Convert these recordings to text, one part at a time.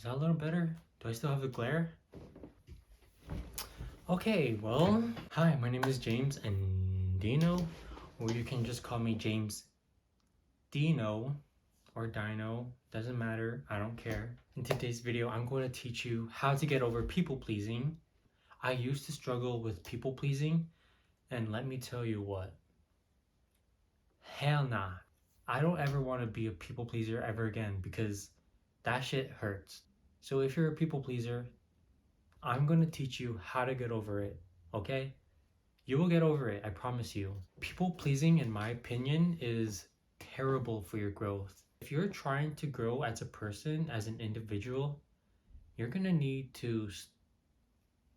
Is that a little better? Do I still have the glare? Okay, well, hi, my name is James and Dino, or you can just call me James Dino or Dino, doesn't matter, I don't care. In today's video, I'm going to teach you how to get over people pleasing. I used to struggle with people pleasing, and let me tell you what, hell nah. I don't ever want to be a people pleaser ever again because that shit hurts. So if you're a people pleaser, I'm going to teach you how to get over it, okay? You will get over it, I promise you. People pleasing, in my opinion, is terrible for your growth. If you're trying to grow as a person, as an individual, you're going to need to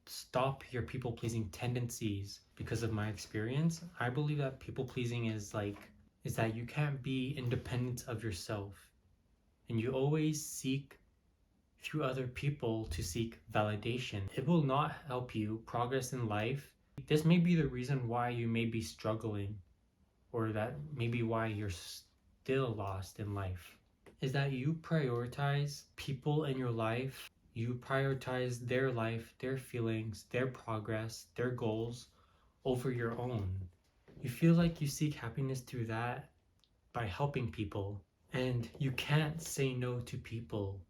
stop your people pleasing tendencies. Because of my experience, I believe that people pleasing is that you can't be independent of yourself. And you always seek through other people to seek validation. It will not help you progress in life. This may be the reason why you may be struggling, or that may be why you're still lost in life. Is that you prioritize people in your life, you prioritize their life, their feelings, their progress, their goals over your own. You feel like you seek happiness through that by helping people, and you can't say no to people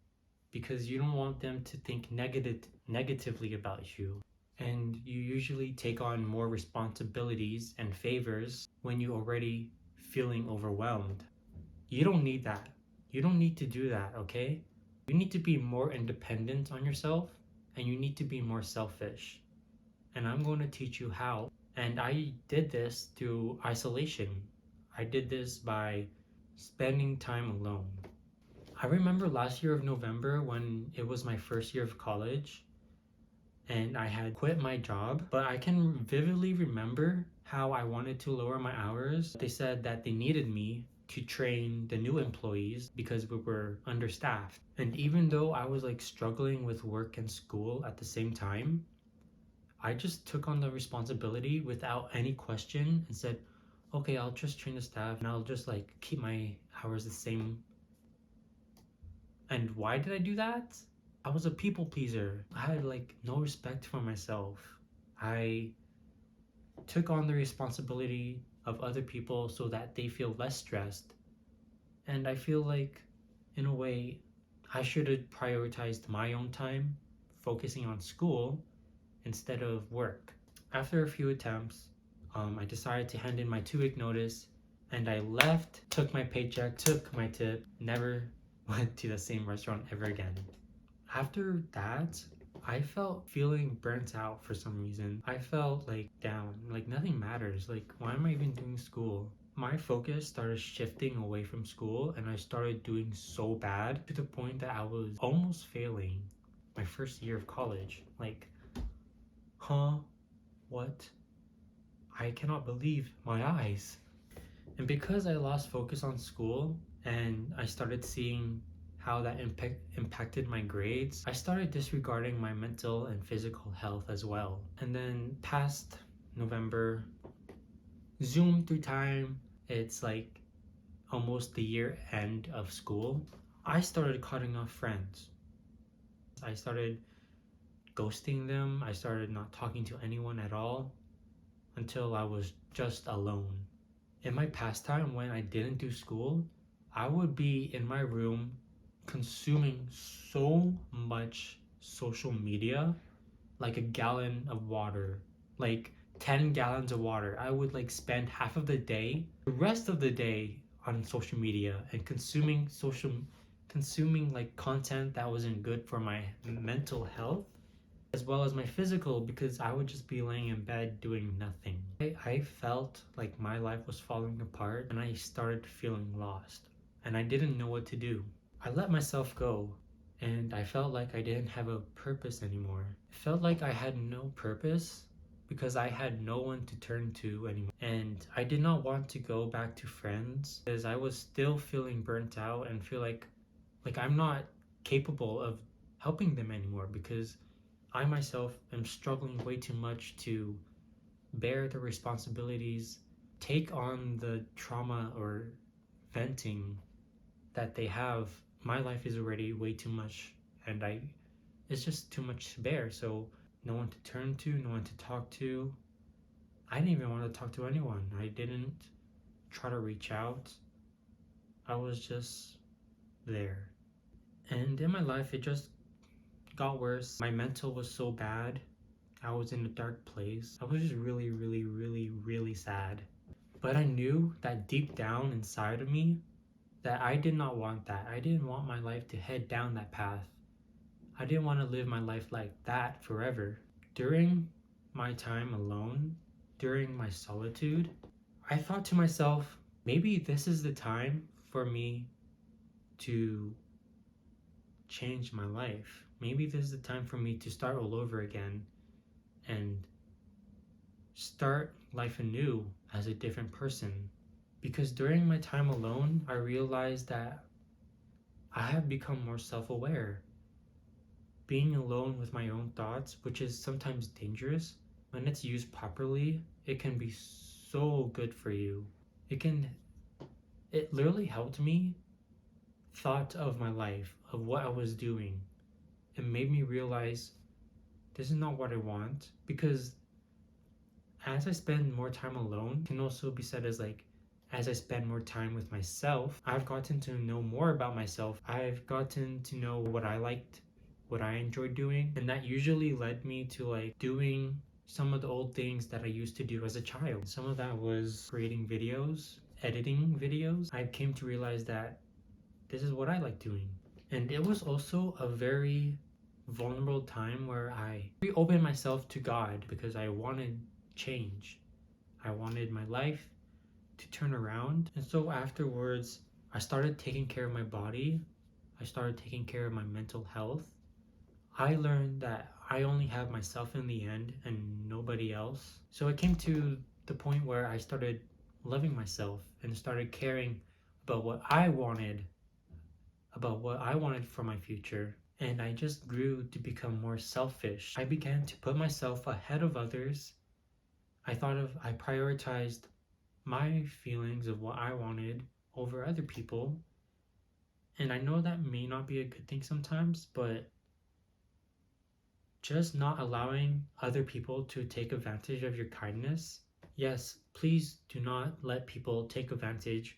because you don't want them to think negatively about you. And you usually take on more responsibilities and favors when you're already feeling overwhelmed. You don't need that. You don't need to do that, okay? You need to be more independent on yourself, and you need to be more selfish. And I'm going to teach you how. And I did this through isolation. I did this by spending time alone. I remember last year of November when it was my first year of college and I had quit my job, but I can vividly remember how I wanted to lower my hours. They said that they needed me to train the new employees because we were understaffed. And even though I was struggling with work and school at the same time, I just took on the responsibility without any question and said, okay, I'll just train the staff and I'll just keep my hours the same. And why did I do that? I was a people pleaser. I had no respect for myself. I took on the responsibility of other people so that they feel less stressed. And I feel like, in a way, I should have prioritized my own time, focusing on school instead of work. After a few attempts, I decided to hand in my 2-week notice and I left, took my paycheck, took my tip, never went to the same restaurant ever again. After that, I felt feeling burnt out for some reason. I felt down, nothing matters. Why am I even doing school? My focus started shifting away from school and I started doing so bad to the point that I was almost failing my first year of college. Huh? What? I cannot believe my eyes. And because I lost focus on school and I started seeing how that impacted my grades, I started disregarding my mental and physical health as well. And then past November, zoom through time, it's almost the year end of school, I started cutting off friends. I started ghosting them. I started not talking to anyone at all until I was just alone. In my pastime, when I didn't do school, I would be in my room consuming so much social media, like a gallon of water, 10 gallons of water. I would spend half of the day, the rest of the day on social media and consuming content that wasn't good for my mental health as well as my physical, because I would just be laying in bed doing nothing. I felt like my life was falling apart and I started feeling lost and I didn't know what to do. I let myself go and I felt like I didn't have a purpose anymore. It felt like I had no purpose because I had no one to turn to anymore. And I did not want to go back to friends because I was still feeling burnt out and feel like I'm not capable of helping them anymore because I myself am struggling way too much to bear the responsibilities, take on the trauma or venting that they have. My life is already way too much and it's just too much to bear. So no one to turn to, no one to talk to. I didn't even want to talk to anyone. I didn't try to reach out. I was just there. And in my life, it just got worse. My mental was so bad. I was in a dark place. I was just really, really, really, really sad. But I knew that deep down inside of me that I did not want that. I didn't want my life to head down that path. I didn't want to live my life like that forever. During my time alone, during my solitude, I thought to myself, maybe this is the time for me to change my life. Maybe this is the time for me to start all over again and start life anew as a different person. Because during my time alone, I realized that I have become more self aware. Being alone with my own thoughts, which is sometimes dangerous, when it's used properly, it can be so good for you. It literally helped me thought of my life, of what I was doing. It made me realize this is not what I want, because as I spend more time alone, can also be said as like, as I spend more time with myself, I've gotten to know more about myself. I've gotten to know what I liked, what I enjoyed doing, and that usually led me to like doing some of the old things that I used to do as a child. Some of that was creating videos, editing videos. I came to realize that this is what I like doing. And it was also a very vulnerable time where I reopened myself to God because I wanted change. I wanted my life to turn around. And so afterwards, I started taking care of my body. I started taking care of my mental health. I learned that I only have myself in the end and nobody else. So it came to the point where I started loving myself and started caring about about what I wanted for my future. And I just grew to become more selfish. I began to put myself ahead of others. I prioritized my feelings of what I wanted over other people. And I know that may not be a good thing sometimes, but just not allowing other people to take advantage of your kindness. Yes, please do not let people take advantage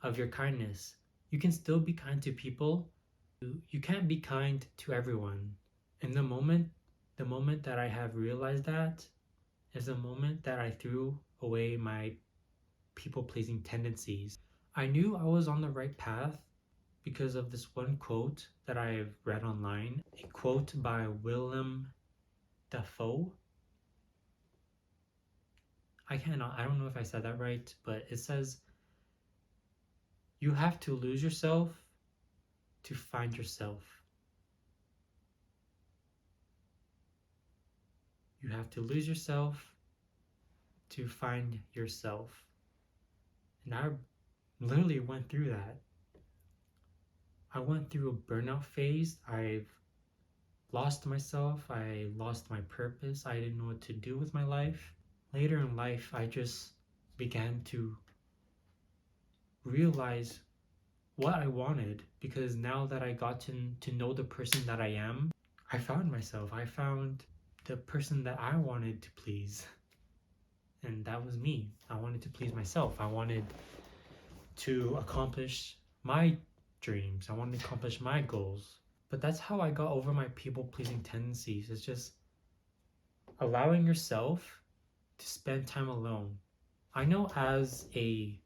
of your kindness. You can still be kind to people. You can't be kind to everyone. And the moment that I have realized that is the moment that I threw away my people pleasing tendencies. I knew I was on the right path because of this one quote that I've read online, a quote by Willem Dafoe. I don't know if I said that right, but it says, you have to lose yourself to find yourself. You have to lose yourself to find yourself. And I literally went through that. I went through a burnout phase. I've lost myself. I lost my purpose. I didn't know what to do with my life. Later in life, I just began to realize what I wanted, because now that I gotten to know the person that I am, I found myself. I found the person that I wanted to please. And that was me. I wanted to please myself. I wanted to accomplish my dreams. I wanted to accomplish my goals. But that's how I got over my people pleasing tendencies. It's just allowing yourself to spend time alone. I know as a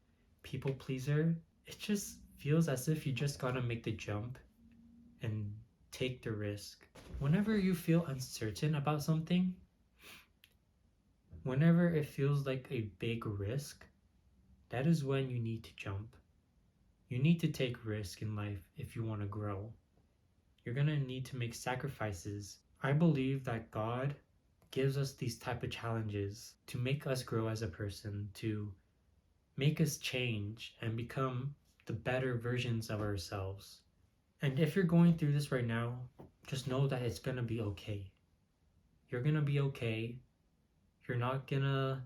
people pleaser, it just feels as if you just gotta make the jump and take the risk. Whenever you feel uncertain about something, whenever it feels like a big risk, that is when you need to jump. You need to take risk in life if you want to grow. You're gonna need to make sacrifices. I believe that God gives us these type of challenges to make us grow as a person, to make us change and become the better versions of ourselves. And if you're going through this right now, just know that it's gonna be okay. You're gonna be okay. You're not gonna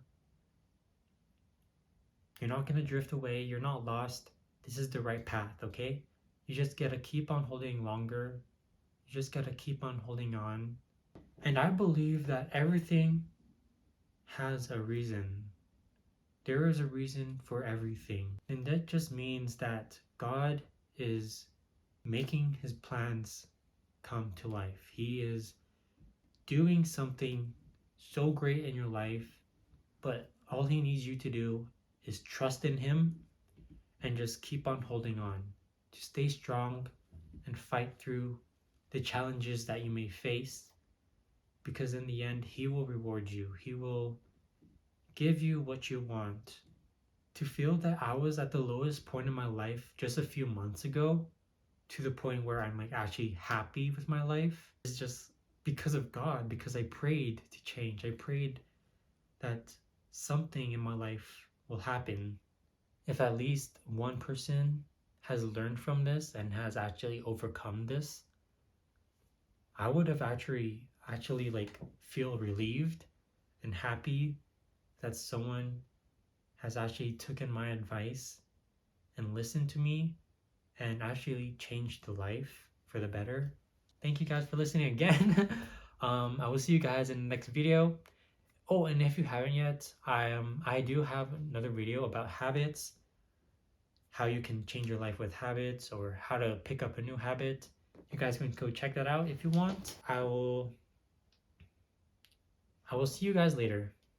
drift away. You're not lost. This is the right path, okay? You just gotta keep on holding longer. You You just gotta keep on holding on. And I believe that everything has a reason. There is a reason for everything. And that just means that God is making his plans come to life. He is doing something so great in your life, but all he needs you to do is trust in him and just keep on holding on. Just stay strong and fight through the challenges that you may face, because in the end, he will reward you. He will give you what you want. To feel that I was at the lowest point in my life just a few months ago, to the point where I'm like actually happy with my life, is just because of God, because I prayed to change. I prayed that something in my life will happen. If at least one person has learned from this and has actually overcome this, I would have actually like feel relieved and happy that someone has actually taken my advice and listened to me and actually changed the life for the better. Thank you guys for listening again. I will see you guys in the next video. Oh, and if you haven't yet, I do have another video about habits, how you can change your life with habits, or how to pick up a new habit. You guys can go check that out if you want. I will see you guys later.